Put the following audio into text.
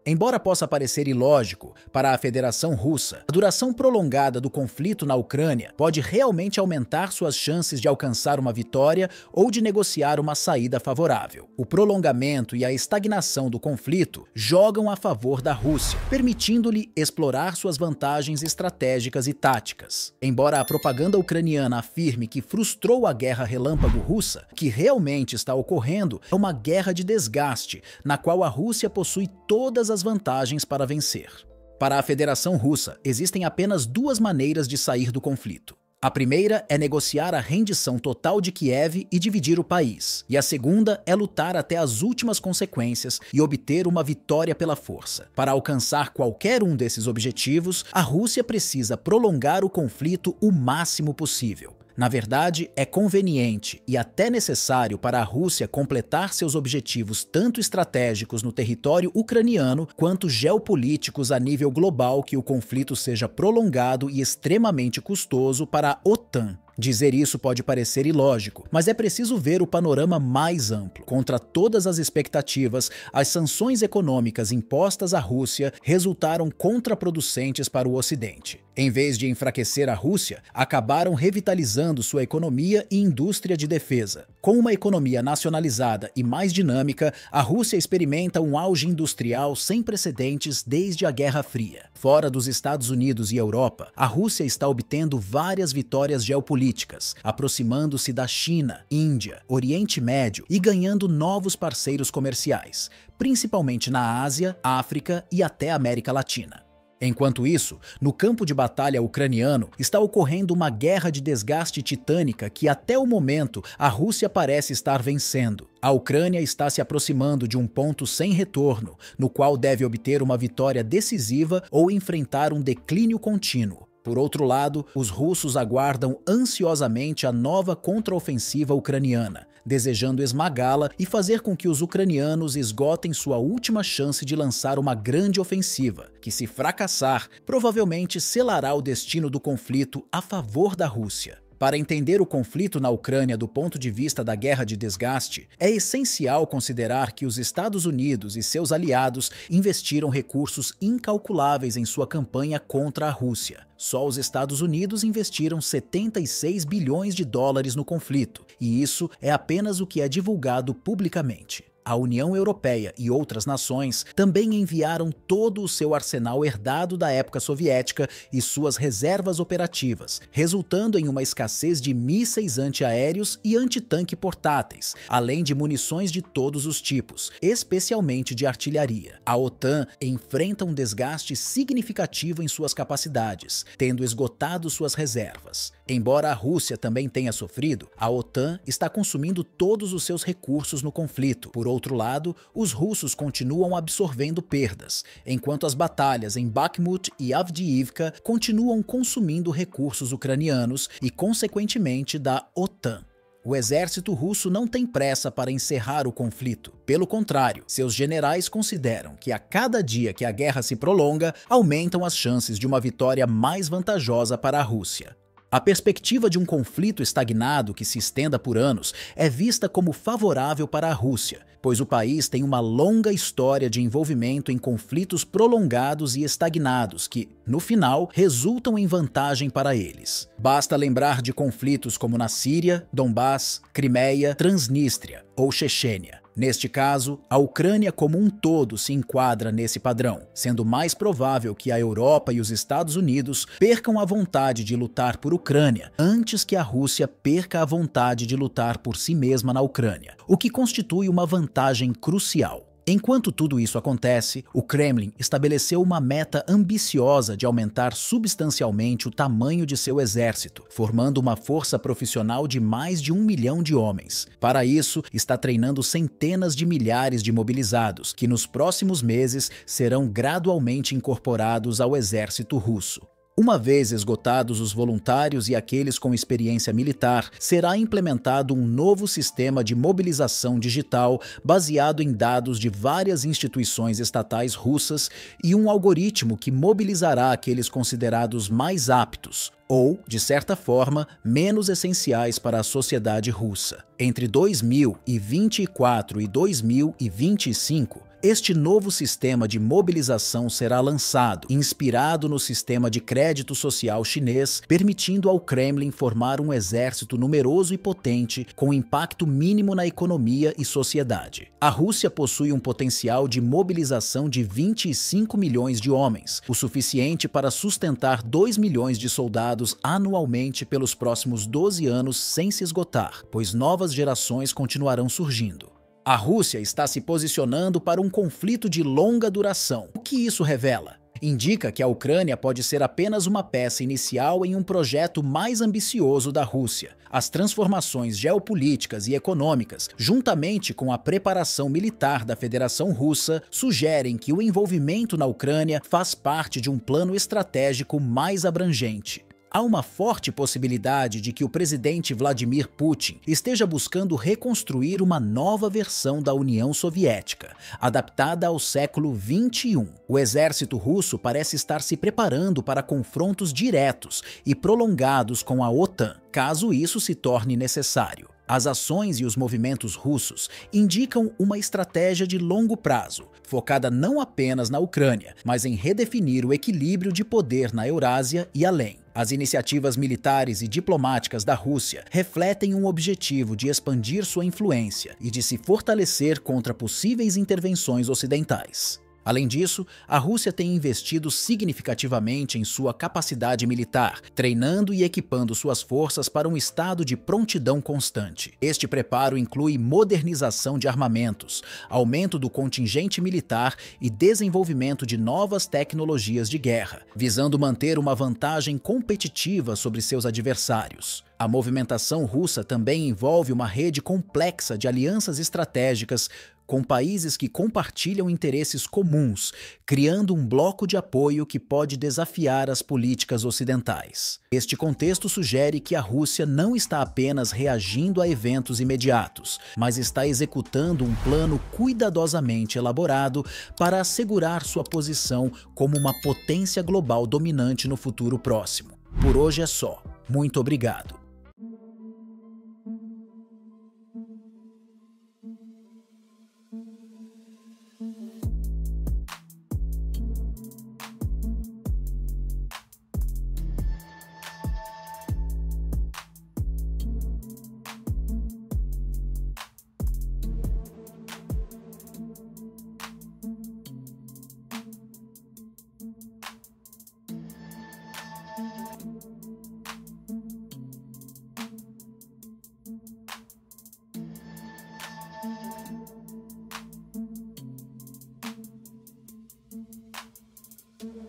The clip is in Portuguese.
Embora possa parecer ilógico para a Federação Russa, a duração prolongada do conflito na Ucrânia pode realmente aumentar suas chances de alcançar uma vitória ou de negociar uma saída favorável. O prolongamento e a estagnação do conflito jogam a favor da Rússia, permitindo-lhe explorar suas vantagens estratégicas e táticas. Embora a propaganda ucraniana afirme que frustrou a guerra relâmpago russa, o que realmente está ocorrendo é uma guerra de desgaste, na qual a Rússia possui todas as vantagens para vencer. Para a Federação Russa, existem apenas duas maneiras de sair do conflito. A primeira é negociar a rendição total de Kiev e dividir o país, e a segunda é lutar até as últimas consequências e obter uma vitória pela força. Para alcançar qualquer um desses objetivos, a Rússia precisa prolongar o conflito o máximo possível. Na verdade, é conveniente e até necessário para a Rússia completar seus objetivos tanto estratégicos no território ucraniano quanto geopolíticos a nível global que o conflito seja prolongado e extremamente custoso para a OTAN. Dizer isso pode parecer ilógico, mas é preciso ver o panorama mais amplo. Contra todas as expectativas, as sanções econômicas impostas à Rússia resultaram contraproducentes para o Ocidente. Em vez de enfraquecer a Rússia, acabaram revitalizando sua economia e indústria de defesa. Com uma economia nacionalizada e mais dinâmica, a Rússia experimenta um auge industrial sem precedentes desde a Guerra Fria. Fora dos Estados Unidos e Europa, a Rússia está obtendo várias vitórias geopolíticas, aproximando-se da China, Índia, Oriente Médio e ganhando novos parceiros comerciais, principalmente na Ásia, África e até América Latina. Enquanto isso, no campo de batalha ucraniano está ocorrendo uma guerra de desgaste titânica que até o momento a Rússia parece estar vencendo. A Ucrânia está se aproximando de um ponto sem retorno, no qual deve obter uma vitória decisiva ou enfrentar um declínio contínuo. Por outro lado, os russos aguardam ansiosamente a nova contraofensiva ucraniana, desejando esmagá-la e fazer com que os ucranianos esgotem sua última chance de lançar uma grande ofensiva, que, se fracassar, provavelmente selará o destino do conflito a favor da Rússia. Para entender o conflito na Ucrânia do ponto de vista da guerra de desgaste, é essencial considerar que os Estados Unidos e seus aliados investiram recursos incalculáveis em sua campanha contra a Rússia. Só os Estados Unidos investiram 76 bilhões de dólares no conflito, e isso é apenas o que é divulgado publicamente. A União Europeia e outras nações também enviaram todo o seu arsenal herdado da época soviética e suas reservas operativas, resultando em uma escassez de mísseis antiaéreos e antitanque portáteis, além de munições de todos os tipos, especialmente de artilharia. A OTAN enfrenta um desgaste significativo em suas capacidades, tendo esgotado suas reservas. Embora a Rússia também tenha sofrido, a OTAN está consumindo todos os seus recursos no conflito. Por outro lado, os russos continuam absorvendo perdas, enquanto as batalhas em Bakhmut e Avdiivka continuam consumindo recursos ucranianos e, consequentemente, da OTAN. O exército russo não tem pressa para encerrar o conflito. Pelo contrário, seus generais consideram que a cada dia que a guerra se prolonga, aumentam as chances de uma vitória mais vantajosa para a Rússia. A perspectiva de um conflito estagnado que se estenda por anos é vista como favorável para a Rússia, pois o país tem uma longa história de envolvimento em conflitos prolongados e estagnados que, no final, resultam em vantagem para eles. Basta lembrar de conflitos como na Síria, Donbass, Crimeia, Transnistria ou Chechênia. Neste caso, a Ucrânia como um todo se enquadra nesse padrão, sendo mais provável que a Europa e os Estados Unidos percam a vontade de lutar por Ucrânia antes que a Rússia perca a vontade de lutar por si mesma na Ucrânia, o que constitui uma vantagem crucial. Enquanto tudo isso acontece, o Kremlin estabeleceu uma meta ambiciosa de aumentar substancialmente o tamanho de seu exército, formando uma força profissional de mais de 1 milhão de homens. Para isso, está treinando centenas de milhares de mobilizados, que nos próximos meses serão gradualmente incorporados ao exército russo. Uma vez esgotados os voluntários e aqueles com experiência militar, será implementado um novo sistema de mobilização digital baseado em dados de várias instituições estatais russas e um algoritmo que mobilizará aqueles considerados mais aptos ou, de certa forma, menos essenciais para a sociedade russa. Entre 2024 e 2025, Este novo sistema de mobilização será lançado, inspirado no sistema de crédito social chinês, permitindo ao Kremlin formar um exército numeroso e potente, com impacto mínimo na economia e sociedade. A Rússia possui um potencial de mobilização de 25 milhões de homens, o suficiente para sustentar 2 milhões de soldados anualmente pelos próximos 12 anos sem se esgotar, pois novas gerações continuarão surgindo. A Rússia está se posicionando para um conflito de longa duração. O que isso revela? Indica que a Ucrânia pode ser apenas uma peça inicial em um projeto mais ambicioso da Rússia. As transformações geopolíticas e econômicas, juntamente com a preparação militar da Federação Russa, sugerem que o envolvimento na Ucrânia faz parte de um plano estratégico mais abrangente. Há uma forte possibilidade de que o presidente Vladimir Putin esteja buscando reconstruir uma nova versão da União Soviética, adaptada ao século XXI. O exército russo parece estar se preparando para confrontos diretos e prolongados com a OTAN, caso isso se torne necessário. As ações e os movimentos russos indicam uma estratégia de longo prazo, focada não apenas na Ucrânia, mas em redefinir o equilíbrio de poder na Eurásia e além. As iniciativas militares e diplomáticas da Rússia refletem um objetivo de expandir sua influência e de se fortalecer contra possíveis intervenções ocidentais. Além disso, a Rússia tem investido significativamente em sua capacidade militar, treinando e equipando suas forças para um estado de prontidão constante. Este preparo inclui modernização de armamentos, aumento do contingente militar e desenvolvimento de novas tecnologias de guerra, visando manter uma vantagem competitiva sobre seus adversários. A movimentação russa também envolve uma rede complexa de alianças estratégicas com países que compartilham interesses comuns, criando um bloco de apoio que pode desafiar as políticas ocidentais. Este contexto sugere que a Rússia não está apenas reagindo a eventos imediatos, mas está executando um plano cuidadosamente elaborado para assegurar sua posição como uma potência global dominante no futuro próximo. Por hoje é só. Muito obrigado.